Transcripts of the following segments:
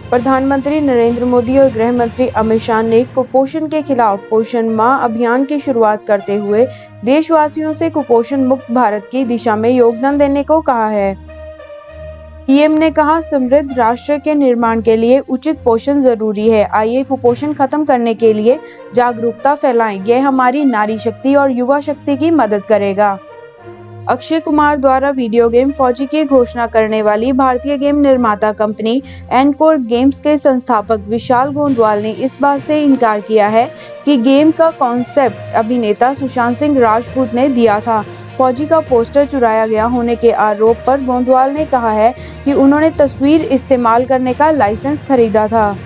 प्रधानमंत्री नरेंद्र मोदी और गृह मंत्री अमित शाह ने कुपोषण के खिलाफ पोषण माह अभियान की शुरुआत करते हुए देशवासियों से कुपोषण मुक्त भारत की दिशा में योगदान देने को कहा है। पीएम ने कहा, समृद्ध राष्ट्र के निर्माण के लिए उचित पोषण जरूरी है। आइए कुपोषण खत्म करने के लिए जागरूकता फैलाएं। यह हमारी नारी शक्ति और युवा शक्ति की मदद करेगा। अक्षय कुमार द्वारा वीडियो गेम फौजी की घोषणा करने वाली भारतीय गेम निर्माता कंपनी एनकोर गेम्स के संस्थापक विशाल गोंदवाल ने इस बात से इनकार किया है कि गेम का कॉन्सेप्ट अभिनेता सुशांत सिंह राजपूत ने दिया था। फौजी का पोस्टर चुराया गया होने के आरोप पर गोंदवाल ने कहा है कि उन्होंने तस्वीर इस्तेमाल करने का लाइसेंस खरीदा था।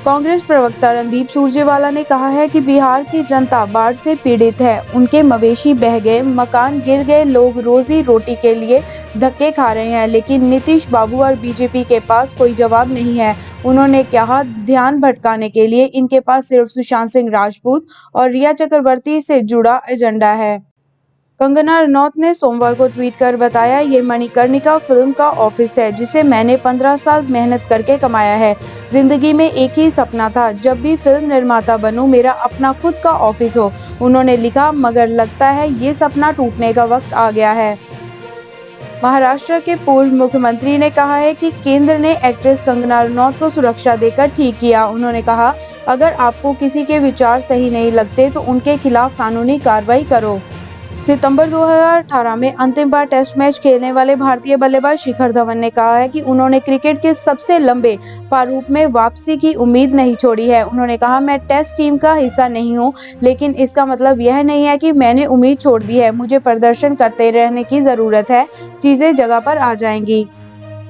कांग्रेस प्रवक्ता रणदीप सुरजेवाला ने कहा है कि बिहार की जनता बाढ़ से पीड़ित है। उनके मवेशी बह गए, मकान गिर गए, लोग रोजी रोटी के लिए धक्के खा रहे हैं, लेकिन नीतीश बाबू और बीजेपी के पास कोई जवाब नहीं है। उन्होंने कहा, ध्यान भटकाने के लिए इनके पास सिर्फ सुशांत सिंह राजपूत और रिया चक्रवर्ती से जुड़ा एजेंडा है। कंगना रनौत ने सोमवार को ट्वीट कर बताया, ये मणिकर्णिका फिल्म का ऑफिस है जिसे मैंने 15 साल मेहनत करके कमाया है। जिंदगी में एक ही सपना था, जब भी फिल्म निर्माता बनूं मेरा अपना खुद का ऑफिस हो। उन्होंने लिखा, मगर लगता है ये सपना टूटने का वक्त आ गया है। महाराष्ट्र के पूर्व मुख्यमंत्री ने कहा है कि केंद्र ने एक्ट्रेस कंगना रनौत को सुरक्षा देकर ठीक किया। उन्होंने कहा, अगर आपको किसी के विचार सही नहीं लगते तो उनके खिलाफ कानूनी कार्रवाई करो। सितंबर 2018 में अंतिम बार टेस्ट मैच खेलने वाले भारतीय बल्लेबाज शिखर धवन ने कहा है कि उन्होंने क्रिकेट के सबसे लंबे प्रारूप में वापसी की उम्मीद नहीं छोड़ी है। उन्होंने कहा, मैं टेस्ट टीम का हिस्सा नहीं हूं, लेकिन इसका मतलब यह नहीं है कि मैंने उम्मीद छोड़ दी है। मुझे प्रदर्शन करते रहने की जरूरत है, चीजें जगह पर आ जाएंगी।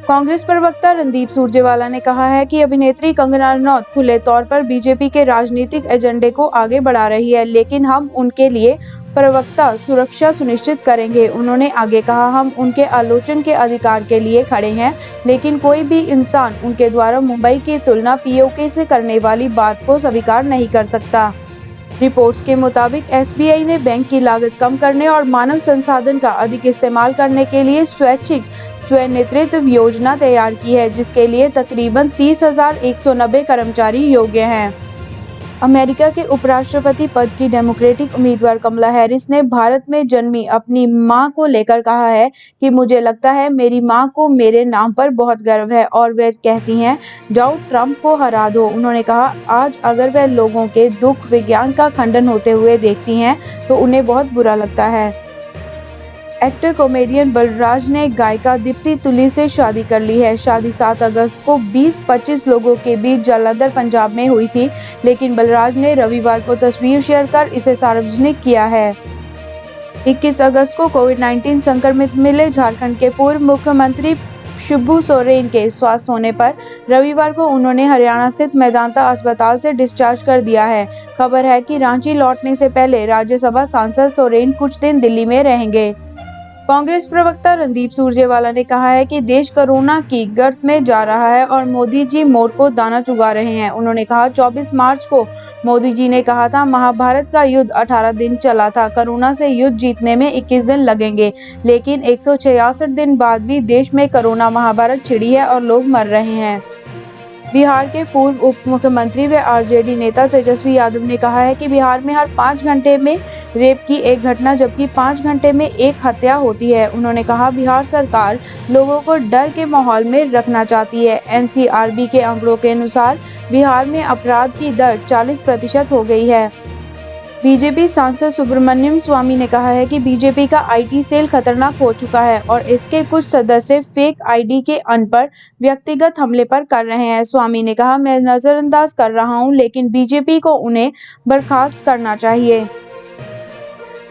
कांग्रेस प्रवक्ता रणदीप सुरजेवाला ने कहा है कि अभिनेत्री कंगना रनौत खुले तौर पर बीजेपी के राजनीतिक एजेंडे को आगे बढ़ा रही है, लेकिन हम उनके लिए प्रवक्ता सुरक्षा सुनिश्चित करेंगे। उन्होंने आगे कहा, हम उनके आलोचना के अधिकार के लिए खड़े हैं, लेकिन कोई भी इंसान उनके द्वारा मुंबई की तुलना पीओके से करने वाली बात को स्वीकार नहीं कर सकता। रिपोर्ट्स के मुताबिक एसबीआई ने बैंक की लागत कम करने और मानव संसाधन का अधिक इस्तेमाल करने के लिए स्वैच्छिक स्वनेतृत्व योजना तैयार की है, जिसके लिए तकरीबन 30,190 कर्मचारी योग्य हैं। अमेरिका के उपराष्ट्रपति पद की डेमोक्रेटिक उम्मीदवार कमला हैरिस ने भारत में जन्मी अपनी मां को लेकर कहा है कि मुझे लगता है मेरी मां को मेरे नाम पर बहुत गर्व है और वे कहती हैं, जाओ ट्रंप को हरा दो। उन्होंने कहा, आज अगर वे लोगों के दुख विज्ञान का खंडन होते हुए देखती हैं तो उन्हें बहुत बुरा लगता है। एक्टर कॉमेडियन बलराज ने गायिका दीप्ति तुली से शादी कर ली है। शादी 7 अगस्त को 20-25 लोगों के बीच जालंधर पंजाब में हुई थी, लेकिन बलराज ने रविवार को तस्वीर शेयर कर इसे सार्वजनिक किया है। 21 अगस्त को कोविड-19 संक्रमित मिले झारखंड के पूर्व मुख्यमंत्री शिबू सोरेन के स्वस्थ होने पर रविवार को उन्होंने हरियाणा स्थित मेदांता अस्पताल से डिस्चार्ज कर दिया है। खबर है कि रांची लौटने से पहले राज्यसभा सांसद सोरेन कुछ दिन दिल्ली में रहेंगे। कांग्रेस प्रवक्ता रणदीप सुरजेवाला ने कहा है कि देश कोरोना की गर्त में जा रहा है और मोदी जी मोर को दाना चुगा रहे हैं। उन्होंने कहा, 24 मार्च को मोदी जी ने कहा था, महाभारत का युद्ध 18 दिन चला था, कोरोना से युद्ध जीतने में 21 दिन लगेंगे, लेकिन 166 दिन बाद भी देश में कोरोना महाभारत छिड़ी है और लोग मर रहे हैं। बिहार के पूर्व उप मुख्यमंत्री व आरजेडी नेता तेजस्वी यादव ने कहा है कि बिहार में हर 5 घंटे में रेप की एक घटना जबकि 5 घंटे में एक हत्या होती है। उन्होंने कहा, बिहार सरकार लोगों को डर के माहौल में रखना चाहती है। एनसीआरबी के आंकड़ों के अनुसार बिहार में अपराध की दर 40% हो गई है। बीजेपी सांसद सुब्रमण्यम स्वामी ने कहा है कि बीजेपी का आईटी सेल खतरनाक हो चुका है और इसके कुछ सदस्य फेक आईडी के अन पर व्यक्तिगत हमले पर कर रहे हैं। स्वामी ने कहा, मैं नजरअंदाज कर रहा हूं, लेकिन बीजेपी को उन्हें बर्खास्त करना चाहिए।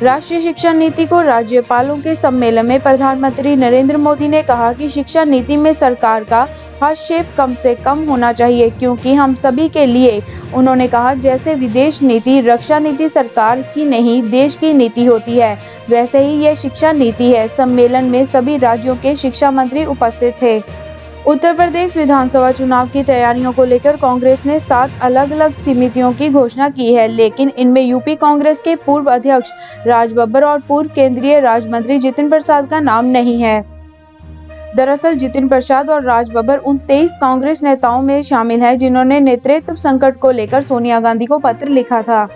राष्ट्रीय शिक्षा नीति को राज्यपालों के सम्मेलन में प्रधानमंत्री नरेंद्र मोदी ने कहा कि शिक्षा नीति में सरकार का हस्तक्षेप कम से कम होना चाहिए, क्योंकि हम सभी के लिए। उन्होंने कहा, जैसे विदेश नीति, रक्षा नीति सरकार की नहीं देश की नीति होती है, वैसे ही यह शिक्षा नीति है। सम्मेलन में सभी राज्यों के शिक्षा मंत्री उपस्थित थे। उत्तर प्रदेश विधानसभा चुनाव की तैयारियों को लेकर कांग्रेस ने 7 अलग-अलग समितियों की घोषणा की है, लेकिन इनमें यूपी कांग्रेस के पूर्व अध्यक्ष राज बब्बर और पूर्व केंद्रीय राज्य मंत्री जितिन प्रसाद का नाम नहीं है। दरअसल जितिन प्रसाद और राज बब्बर उन 23 कांग्रेस नेताओं में शामिल हैं जिन्होंने नेतृत्व संकट को लेकर सोनिया गांधी को पत्र लिखा था।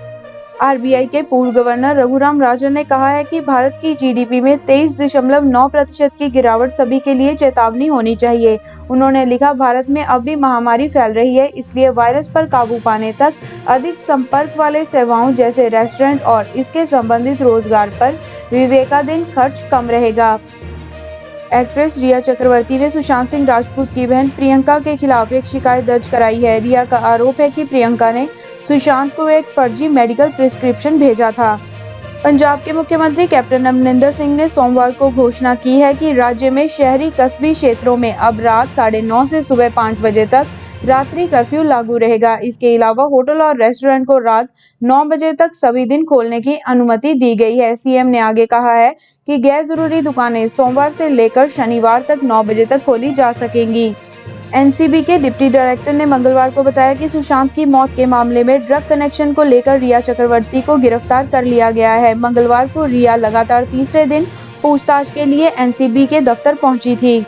आरबीआई के पूर्व गवर्नर रघुराम राजन ने कहा है कि भारत की जीडीपी में 23.9% की गिरावट सभी के लिए चेतावनी होनी चाहिए। उन्होंने लिखा, भारत में अब भी महामारी फैल रही है, इसलिए वायरस पर काबू पाने तक अधिक संपर्क वाले सेवाओं जैसे रेस्टोरेंट और इसके संबंधित रोजगार पर विवेकाधीन खर्च कम रहेगा। एक्ट्रेस रिया चक्रवर्ती ने सुशांत सिंह राजपूत की बहन प्रियंका के खिलाफ एक शिकायत दर्ज कराई है। रिया का आरोप है कि प्रियंका ने सुशांत को एक फर्जी मेडिकल प्रिस्क्रिप्शन भेजा था। पंजाब के मुख्यमंत्री कैप्टन अमरिंदर सिंह ने सोमवार को घोषणा की है कि राज्य में शहरी कस्बी क्षेत्रों में अब रात 9:30 से सुबह 5 बजे तक रात्रि कर्फ्यू लागू रहेगा। इसके अलावा होटल और रेस्टोरेंट को रात 9 बजे तक सभी दिन खोलने की अनुमति दी गई है। सीएम ने आगे कहा है कि गैर जरूरी दुकानें सोमवार से लेकर शनिवार तक 9 बजे तक खोली जा सकेंगी। एनसीबी के डिप्टी डायरेक्टर ने मंगलवार को बताया कि सुशांत की मौत के मामले में ड्रग कनेक्शन को लेकर रिया चक्रवर्ती को गिरफ्तार कर लिया गया है। मंगलवार को रिया लगातार तीसरे दिन पूछताछ के लिए एनसीबी के दफ्तर पहुंची थी।